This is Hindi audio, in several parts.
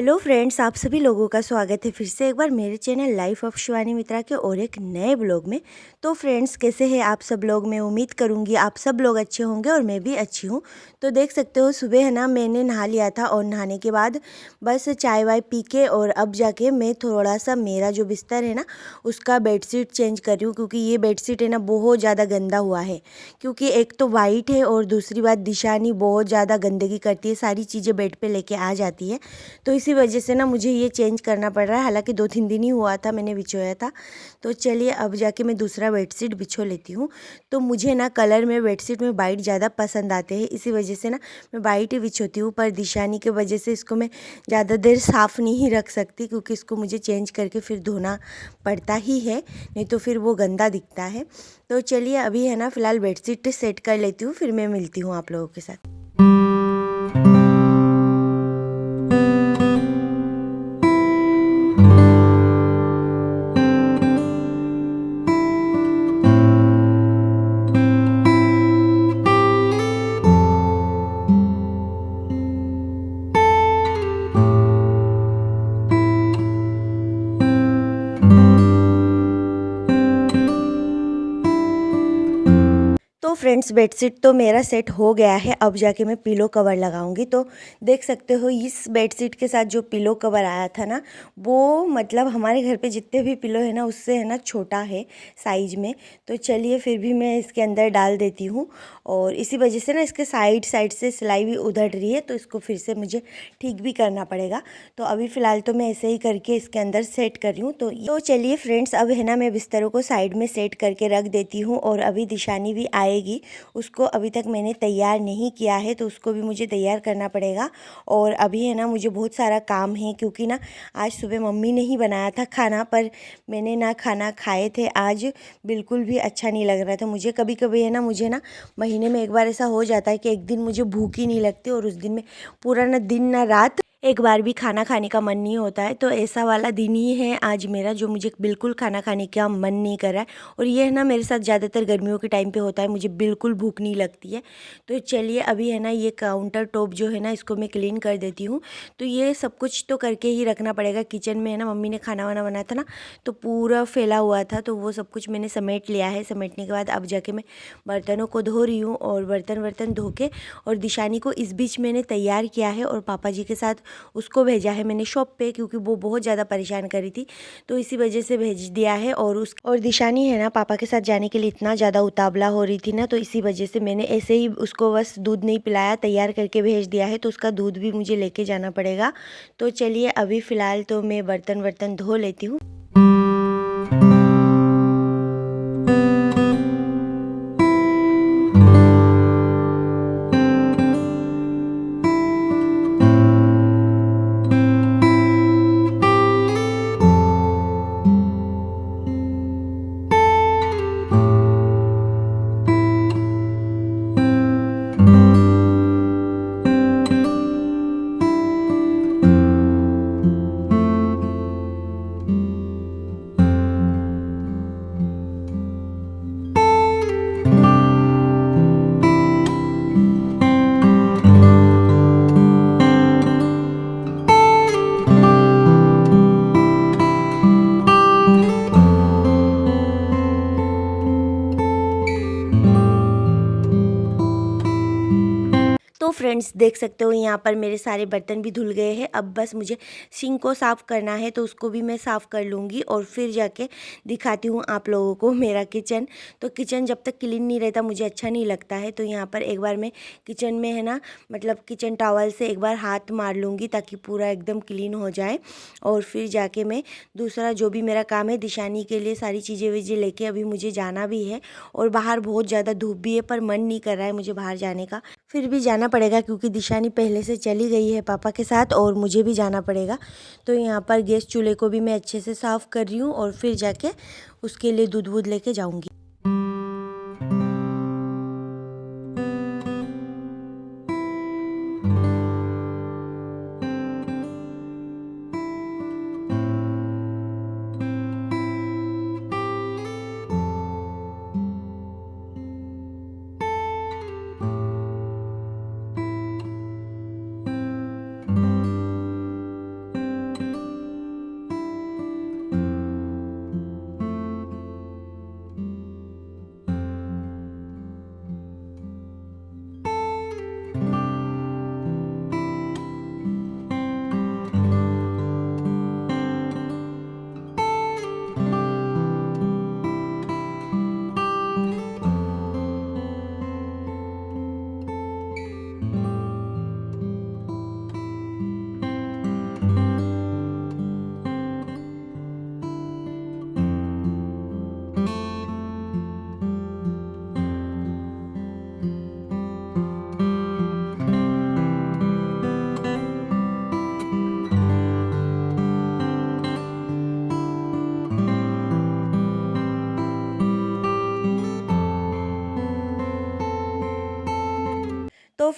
हेलो फ्रेंड्स, आप सभी लोगों का स्वागत है फिर से एक बार मेरे चैनल लाइफ ऑफ शिवानी मित्रा के और एक नए ब्लॉग में। तो फ्रेंड्स, कैसे हैं आप सब लोग। मैं उम्मीद करूंगी आप सब लोग अच्छे होंगे और मैं भी अच्छी हूं। तो देख सकते हो, सुबह है ना मैंने नहा लिया था और नहाने के बाद बस चाय वाय पी के और अब जाके मैं थोड़ा सा मेरा जो बिस्तर है ना उसका बेडशीट चेंज कर रही हूँ, क्योंकि ये बेडशीट है ना बहुत ज़्यादा गंदा हुआ है। क्योंकि एक तो वाइट है और दूसरी बात दिशानी बहुत ज़्यादा गंदगी करती है, सारी चीज़ें बेड पे लेके आ जाती है। तो इसी वजह से ना मुझे ये चेंज करना पड़ रहा है। हालांकि 2-3 दिन ही हुआ था मैंने बिछोया था। तो चलिए अब जाके मैं दूसरा बेडशीट बिछो लेती हूँ। तो मुझे ना कलर में बेडशीट में वाइट ज़्यादा पसंद आते हैं, इसी वजह से ना मैं वाइट ही बिछोती हूँ। पर दिशानी की वजह से इसको मैं ज़्यादा देर साफ़ नहीं रख सकती, क्योंकि इसको मुझे चेंज करके फिर धोना पड़ता ही है, नहीं तो फिर वो गंदा दिखता है। तो चलिए अभी है ना फ़िलहाल बेडशीट सेट कर लेती हूँ, फिर मैं मिलती हूँ आप लोगों के साथ। तो फ्रेंड्स, बेडशीट तो मेरा सेट हो गया है। अब जाके मैं पिलो कवर लगाऊंगी। तो देख सकते हो इस बेडशीट के साथ जो पिलो कवर आया था ना, वो मतलब हमारे घर पे जितने भी पिलो है ना उससे है ना छोटा है साइज में। तो चलिए फिर भी मैं इसके अंदर डाल देती हूँ। और इसी वजह से ना इसके साइड साइड से सिलाई भी उधड़ रही है, तो इसको फिर से मुझे ठीक भी करना पड़ेगा। तो अभी फ़िलहाल तो मैं ऐसे ही करके इसके अंदर सेट कर रही हूँ। तो चलिए फ्रेंड्स, अब है ना मैं बिस्तरों को साइड में सेट करके रख देती हूँ। और अभी दिशानी भी आएगी, उसको अभी तक मैंने तैयार नहीं किया है, तो उसको भी मुझे तैयार करना पड़ेगा। और अभी है ना मुझे बहुत सारा काम है, क्योंकि ना आज सुबह मम्मी ने ही बनाया था खाना, पर मैंने ना खाना खाए थे आज। बिल्कुल भी अच्छा नहीं लग रहा था मुझे। कभी कभी है ना मुझे ना महीने में एक बार ऐसा हो जाता है कि एक दिन मुझे भूख ही नहीं लगती और उस दिन में पूरा ना दिन ना रात एक बार भी खाना खाने का मन नहीं होता है। तो ऐसा वाला दिन ही है आज मेरा, जो मुझे बिल्कुल खाना खाने का मन नहीं कर रहा है। और ये है ना मेरे साथ ज़्यादातर गर्मियों के टाइम पे होता है, मुझे बिल्कुल भूख नहीं लगती है। तो चलिए अभी है ना ये काउंटर टॉप जो है ना इसको मैं क्लीन कर देती हूँ। तो ये सब कुछ तो करके ही रखना पड़ेगा। किचन में है ना मम्मी ने खाना वाना बनाया था ना, तो पूरा फैला हुआ था, तो वो सब कुछ मैंने समेट लिया है। समेटने के बाद अब जाके मैं बर्तनों को धो रही हूँ। और बर्तन धो के और दिशानी को इस बीच मैंने तैयार किया है और पापा जी के साथ उसको भेजा है मैंने शॉप पे, क्योंकि वो बहुत ज़्यादा परेशान कर रही थी, तो इसी वजह से भेज दिया है। और दिशानी है ना पापा के साथ जाने के लिए इतना ज़्यादा उतावला हो रही थी ना, तो इसी वजह से मैंने ऐसे ही उसको बस दूध नहीं पिलाया, तैयार करके भेज दिया है। तो उसका दूध भी मुझे लेके जाना पड़ेगा। तो चलिए अभी फ़िलहाल तो मैं बर्तन धो लेती हूँ। तो फ्रेंड्स, देख सकते हो यहाँ पर मेरे सारे बर्तन भी धुल गए हैं। अब बस मुझे सिंक को साफ़ करना है, तो उसको भी मैं साफ़ कर लूँगी और फिर जाके दिखाती हूँ आप लोगों को मेरा किचन। तो किचन जब तक क्लीन नहीं रहता मुझे अच्छा नहीं लगता है। तो यहाँ पर एक बार मैं किचन में है ना मतलब किचन टॉवल से एक बार हाथ मार लूँगी, ताकि पूरा एकदम क्लीन हो जाए। और फिर जाके मैं दूसरा जो भी मेरा काम है, दिशानी के लिए सारी चीज़ें वीज़ें लेके अभी मुझे जाना भी है। और बाहर बहुत ज़्यादा धूप भी है, पर मन नहीं कर रहा है मुझे बाहर जाने का। फिर भी जाना पड़ेगा, क्योंकि दिशानी पहले से चली गई है पापा के साथ और मुझे भी जाना पड़ेगा। तो यहाँ पर गैस चूल्हे को भी मैं अच्छे से साफ़ कर रही हूँ और फिर जाके उसके लिए दूध वूध लेके जाऊँगी।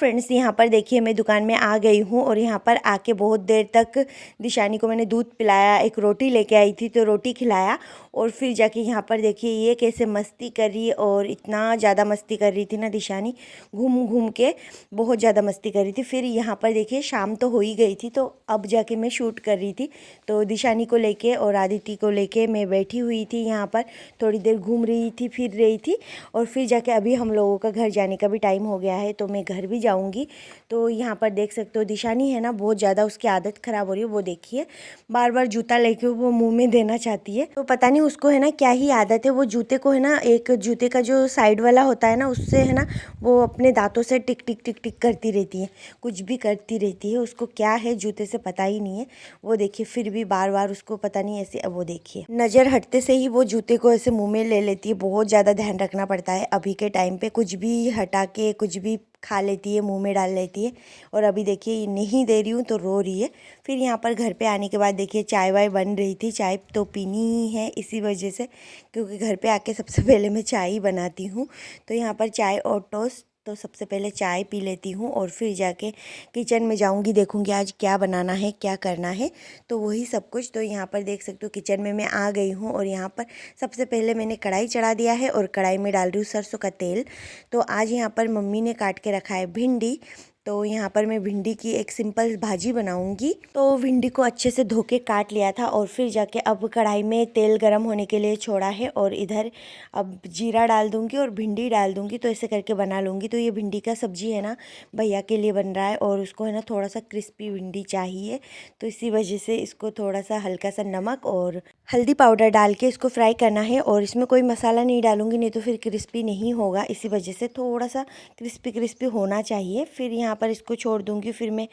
फ्रेंड्स यहाँ पर देखिए मैं दुकान में आ गई हूँ और यहाँ पर आके बहुत देर तक दिशानी को मैंने दूध पिलाया, एक रोटी लेके आई थी तो रोटी खिलाया और फिर जाके यहाँ पर देखिए ये कैसे मस्ती कर रही है। और इतना ज़्यादा मस्ती कर रही थी ना दिशानी, घूम घूम के बहुत ज़्यादा मस्ती कर रही थी। फिर यहाँ पर देखिए शाम तो हो ही गई थी, तो अब जाके मैं शूट कर रही थी। तो दिशानी को लेके और आदित्य को लेके मैं बैठी हुई थी यहाँ पर, थोड़ी देर घूम रही थी, फिर रही थी। और फिर जाके अभी हम लोगों का घर जाने का भी टाइम हो गया है, तो मैं घर भी जाऊंगी। तो यहाँ पर देख सकते हो दिशानी है ना, बहुत ज़्यादा उसकी आदत ख़राब हो रही है। वो देखिए बार बार जूता लेके वो मुंह में देना चाहती है, तो पता नहीं उसको है ना क्या ही आदत है। वो जूते को है ना, एक जूते का जो साइड वाला होता है ना, उससे है ना वो अपने दांतों से टिक टिक टिक टिक करती रहती है, कुछ भी करती रहती है। उसको क्या है जूते से पता ही नहीं है। वो देखिए फिर भी बार बार उसको पता नहीं ऐसे, अब वो देखिए नज़र हटते से ही वो जूते को ऐसे मुँह में ले लेती है। बहुत ज़्यादा ध्यान रखना पड़ता है अभी के टाइम पे, कुछ भी हटा के कुछ भी खा लेती है, मुंह में डाल लेती है। और अभी देखिए नहीं दे रही हूँ तो रो रही है। फिर यहाँ पर घर पे आने के बाद देखिए चाय वाय बन रही थी, चाय तो पीनी ही है इसी वजह से, क्योंकि घर पे आके सबसे पहले मैं चाय ही बनाती हूँ। तो यहाँ पर चाय और टोस्ट, तो सबसे पहले चाय पी लेती हूँ और फिर जाके किचन में जाऊँगी, देखूँगी आज क्या बनाना है, क्या करना है, तो वही सब कुछ। तो यहाँ पर देख सकते हो किचन में मैं आ गई हूँ और यहाँ पर सबसे पहले मैंने कढ़ाई चढ़ा दिया है और कढ़ाई में डाल रही हूँ सरसों का तेल। तो आज यहाँ पर मम्मी ने काट के रखा है भिंडी, तो यहाँ पर मैं भिंडी की एक सिंपल भाजी बनाऊंगी। तो भिंडी को अच्छे से धो के काट लिया था और फिर जाके अब कढ़ाई में तेल गरम होने के लिए छोड़ा है और इधर अब जीरा डाल दूंगी और भिंडी डाल दूंगी। तो ऐसे करके बना लूँगी। तो ये भिंडी का सब्जी है ना भैया के लिए बन रहा है और उसको है ना थोड़ा सा क्रिस्पी भिंडी चाहिए, तो इसी वजह से इसको थोड़ा सा हल्का सा नमक और हल्दी पाउडर डाल के इसको फ्राई करना है। और इसमें कोई मसाला नहीं डालूंगी, नहीं तो फिर क्रिस्पी नहीं होगा, इसी वजह से थोड़ा सा क्रिस्पी क्रिस्पी होना चाहिए। फिर यहाँ पर इसको छोड़ दूंगी। फिर मैं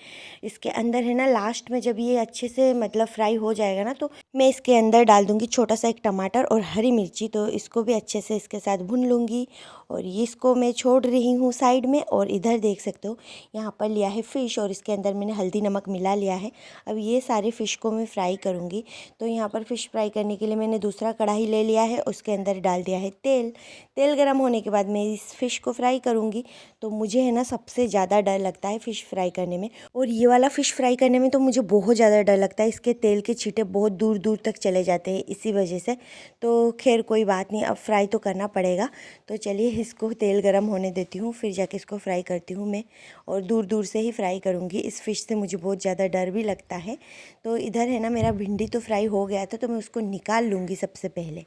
इसके अंदर है ना लास्ट में जब ये अच्छे से मतलब फ्राई हो जाएगा ना, तो मैं इसके अंदर डाल दूंगी छोटा सा एक टमाटर और हरी मिर्ची। तो इसको भी अच्छे से इसके साथ भून लूँगी और ये इसको मैं छोड़ रही हूँ साइड में। और इधर देख सकते हो यहाँ पर लिया है फ़िश और इसके अंदर मैंने हल्दी नमक मिला लिया है। अब ये सारे फ़िश को मैं फ्राई करूँगी। तो यहाँ पर फ़िश फ्राई करने के लिए मैंने दूसरा कढ़ाई ले लिया है, उसके अंदर डाल दिया है तेल। तेल गर्म होने के बाद मैं इस फ़िश को फ्राई करूँगी। तो मुझे है ना सबसे ज़्यादा डर लगता है फ़िश फ्राई करने में, और ये वाला फ़िश फ्राई करने में तो मुझे बहुत ज़्यादा डर लगता है। इसके तेल के छींटे बहुत दूर दूर तक चले जाते हैं इसी वजह से। तो खैर कोई बात नहीं, अब फ्राई तो करना पड़ेगा। तो चलिए इसको तेल गरम होने देती हूँ, फिर जाके इसको फ्राई करती हूँ मैं, और दूर दूर से ही फ्राई करूँगी। इस फ़िश से मुझे बहुत ज़्यादा डर भी लगता है। तो इधर है ना मेरा भिंडी तो फ्राई हो गया था, तो मैं उसको निकाल लूँगी सबसे पहले।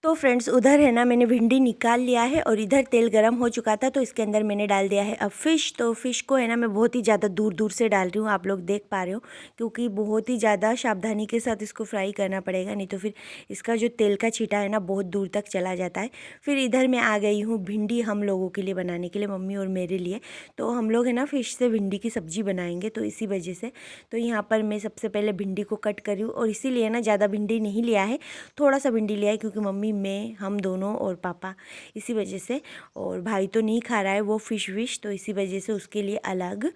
तो फ्रेंड्स उधर है ना मैंने भिंडी निकाल लिया है और इधर तेल गरम हो चुका था, तो इसके अंदर मैंने डाल दिया है अब फ़िश। तो फ़िश को है ना मैं बहुत ही ज़्यादा दूर दूर से डाल रही हूँ, आप लोग देख पा रहे हो, क्योंकि बहुत ही ज़्यादा सावधानी के साथ इसको फ्राई करना पड़ेगा, नहीं तो फिर इसका जो तेल का छींटा है ना बहुत दूर तक चला जाता है। फिर इधर मैं आ गई हूँ भिंडी हम लोगों के लिए बनाने के लिए, मम्मी और मेरे लिए। तो हम लोग है ना फ़िश से भिंडी की सब्ज़ी बनाएंगे, तो इसी वजह से तो यहाँ पर मैं सबसे पहले भिंडी को कट करी हूँ। और इसीलिए ना ज़्यादा भिंडी नहीं लिया है, थोड़ा सा भिंडी लिया है, क्योंकि मम्मी मैं हम दोनों और पापा, इसी वजह से। और भाई तो नहीं खा रहा है वो फ़िश विश, तो इसी वजह से उसके लिए अलग।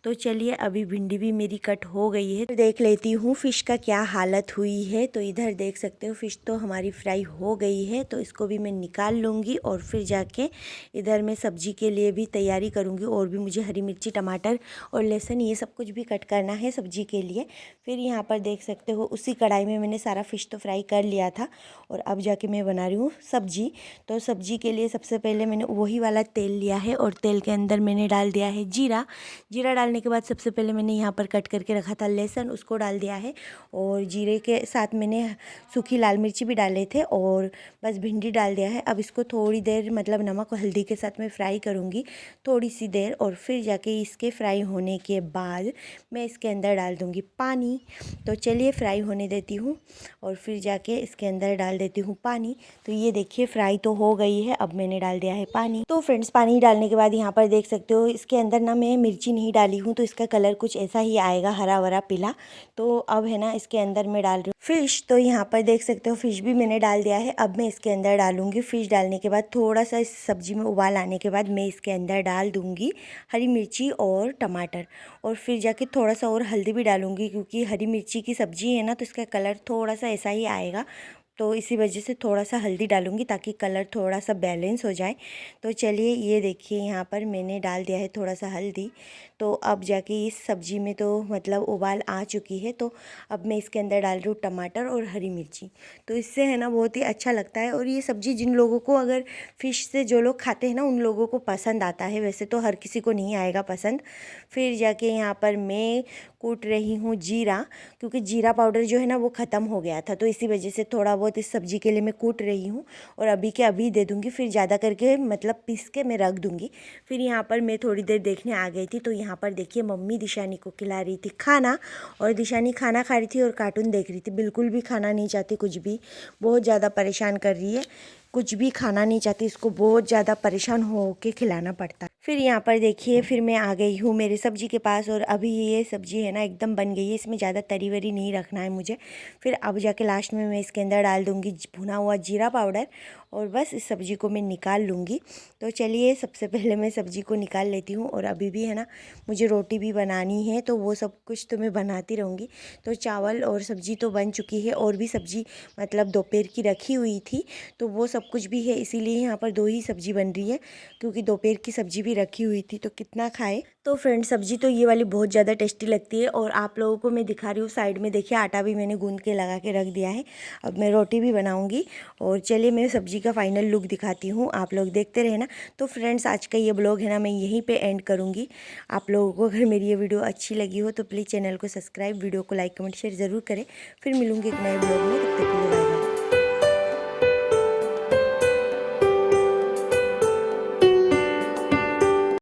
तो चलिए अभी भिंडी भी मेरी कट हो गई है, तो देख लेती हूँ फ़िश का क्या हालत हुई है। तो इधर देख सकते हो फ़िश तो हमारी फ्राई हो गई है, तो इसको भी मैं निकाल लूँगी और फिर जाके इधर मैं सब्जी के लिए भी तैयारी करूँगी। और भी मुझे हरी मिर्ची, टमाटर और लहसुन ये सब कुछ भी कट करना है सब्जी के लिए। फिर यहाँ पर देख सकते हो उसी कढ़ाई में मैंने सारा फ़िश तो फ्राई कर लिया था, और अब जाके मैं बना रही हूँ सब्जी। तो सब्जी के लिए सबसे पहले मैंने वही वाला तेल लिया है और तेल के अंदर मैंने डाल दिया है जीरा। जीरा डालने के बाद सबसे पहले मैंने यहाँ पर कट करके रखा था लहसुन, उसको डाल दिया है। और जीरे के साथ मैंने सूखी लाल मिर्ची भी डाले थे और बस भिंडी डाल दिया है। अब इसको थोड़ी देर मतलब नमक और हल्दी के साथ मैं फ्राई करूँगी थोड़ी सी देर, और फिर जाके इसके फ्राई होने के बाद मैं इसके अंदर डाल दूँगी पानी। तो चलिए फ्राई होने देती हूँ और फिर जाके इसके अंदर डाल देती हूँ पानी। तो ये देखिए फ्राई तो हो गई है। अब मैंने डाल दिया है पानी। तो फ्रेंड्स पानी डालने के बाद यहाँ पर देख सकते हो इसके अंदर ना मैं मिर्ची नहीं डाली हूँ, तो इसका कलर कुछ ऐसा ही आएगा, हरा भरा पीला। तो अब है ना इसके अंदर मैं डाल रही हूँ फिश। तो यहाँ पर देख सकते हो फिश भी मैंने डाल दिया है। अब मैं इसके अंदर डालूंगी फिश। डालने के बाद थोड़ा सा इस सब्जी में उबाल आने के बाद मैं इसके अंदर डाल दूंगी हरी मिर्ची और टमाटर, और फिर जाके थोड़ा सा और हल्दी भी डालूंगी, क्योंकि हरी मिर्ची की सब्जी है ना तो इसका कलर थोड़ा सा ऐसा ही आएगा। तो इसी वजह से थोड़ा सा हल्दी डालूंगी ताकि कलर थोड़ा सा बैलेंस हो जाए। तो चलिए ये देखिए यहाँ पर मैंने डाल दिया है थोड़ा सा हल्दी। तो अब जाके इस सब्ज़ी में तो मतलब उबाल आ चुकी है। तो अब मैं इसके अंदर डाल रही हूँ टमाटर और हरी मिर्ची। तो इससे है ना बहुत ही अच्छा लगता है। और ये सब्ज़ी जिन लोगों को, अगर फ़िश से जो लोग खाते हैं ना उन लोगों को पसंद आता है, वैसे तो हर किसी को नहीं आएगा पसंद। फिर जाके यहाँ पर मैं कूट रही हूँ जीरा, क्योंकि जीरा पाउडर जो है ना वो ख़त्म हो गया था, तो इसी वजह से थोड़ा बहुत इस सब्ज़ी के लिए मैं कूट रही हूँ। और अभी के अभी दे दूँगी, फिर ज़्यादा करके मतलब पीस के मैं रख दूँगी। फिर यहाँ पर मैं थोड़ी देर देखने आ गई थी, तो यहाँ पर देखिए मम्मी दिशानी को खिला रही थी खाना, और दिशानी खाना खा रही थी और कार्टून देख रही थी। बिल्कुल भी खाना नहीं चाहती कुछ भी, बहुत ज़्यादा परेशान कर रही है, कुछ भी खाना नहीं चाहती, इसको बहुत ज़्यादा परेशान हो के खिलाना पड़ता है। फिर यहाँ पर देखिए फिर मैं आ गई हूँ मेरे सब्जी के पास, और अभी ये सब्जी है ना एकदम बन गई है, इसमें ज़्यादा तरी वरी नहीं रखना है मुझे। फिर अब जाके लास्ट में मैं इसके अंदर डाल दूँगी भुना हुआ जीरा पाउडर, और बस इस सब्ज़ी को मैं निकाल लूँगी। तो चलिए सबसे पहले मैं सब्ज़ी को निकाल लेती हूँ, और अभी भी है ना मुझे रोटी भी बनानी है, तो वो सब कुछ तो मैं बनाती रहूँगी। तो चावल और सब्ज़ी तो बन चुकी है, और भी सब्ज़ी मतलब दोपहर की रखी हुई थी, तो वो सब कुछ भी है, इसीलिए यहाँ पर 2 ही सब्ज़ी बन रही है, क्योंकि दोपहर की सब्ज़ी भी रखी हुई थी तो कितना खाए। तो फ्रेंड्स सब्ज़ी तो ये वाली बहुत ज़्यादा टेस्टी लगती है। और आप लोगों को मैं दिखा रही हूँ साइड में, देखिए आटा भी मैंने गूंद के लगा के रख दिया है। अब मैं रोटी भी बनाऊँगी, और चलिए मैं सब्ज़ी का फाइनल लुक दिखाती हूँ, आप लोग देखते रहे ना। तो फ्रेंड्स आज का ये ब्लॉग है ना मैं यहीं पे एंड करूँगी। आप लोगों को अगर मेरी ये वीडियो अच्छी लगी हो तो प्लीज़ चैनल को सब्सक्राइब, वीडियो को लाइक कमेंट शेयर ज़रूर करें। फिर मिलूँगी एक नए ब्लॉग में।